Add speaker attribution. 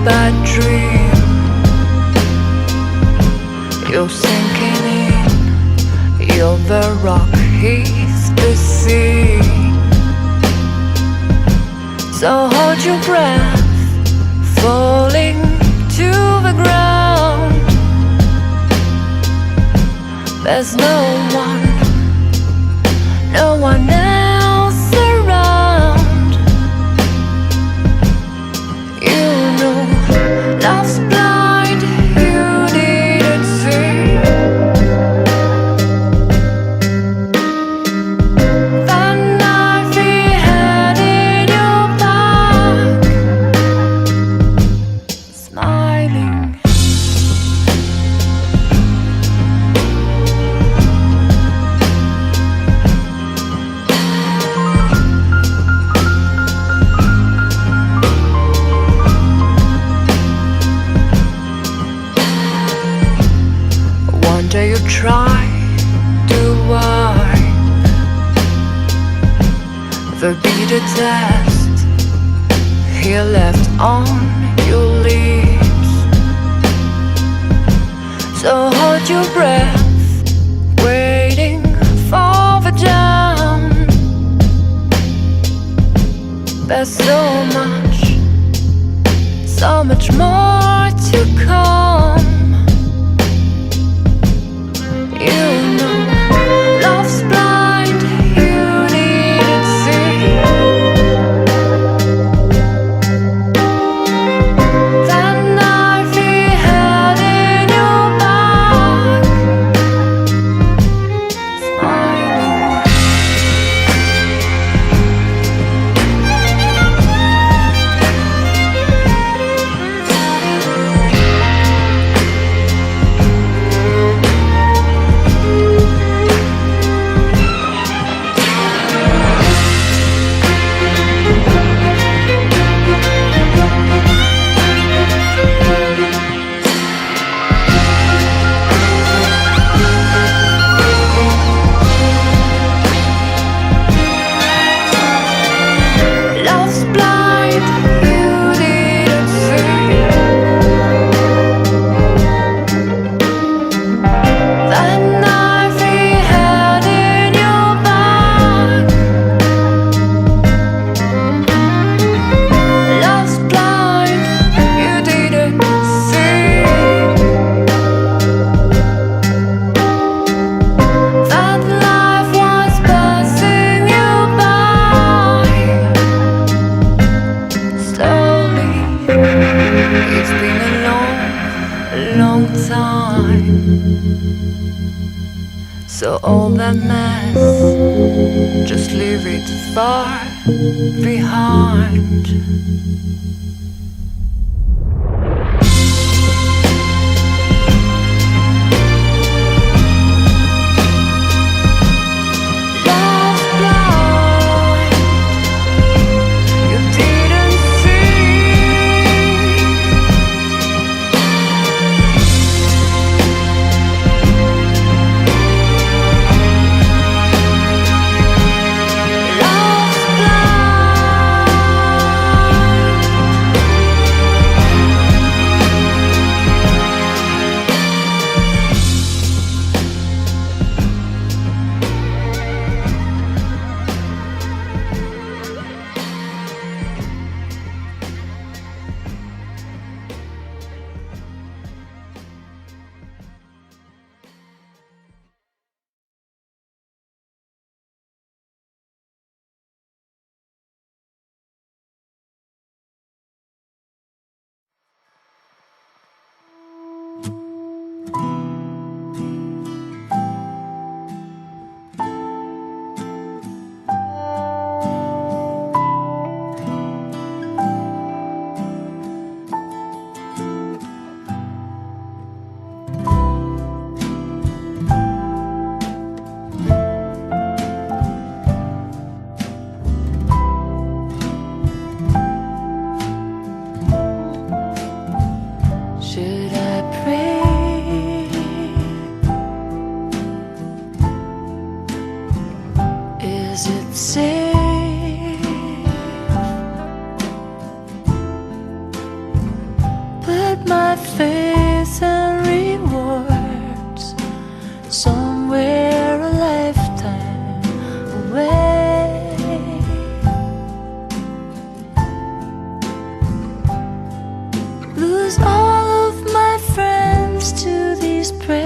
Speaker 1: bad dream. You're sinking in, you're the rock, he's the sea. So hold your breath, falling to the ground. There's no one else around. You know love's blind, you didn't see the knife he had in your back, smiling. One day you try to wipe the bitter taste he left on your lips. So hold your breath, waiting for the dawn. There's so much more to come. You know love's blind, you didn't see that knife he had in your back, smiling. Love's blind, you didn't see that knife he had in your back. Love's blind, you didn't see that life was passing you by. Slowly, it's been a long time. So all that mess, just leave it far behind. Love's blind, you didn't see love's blind. my faith and rewards somewhere a lifetime away. Lose all of my friends to these prayers.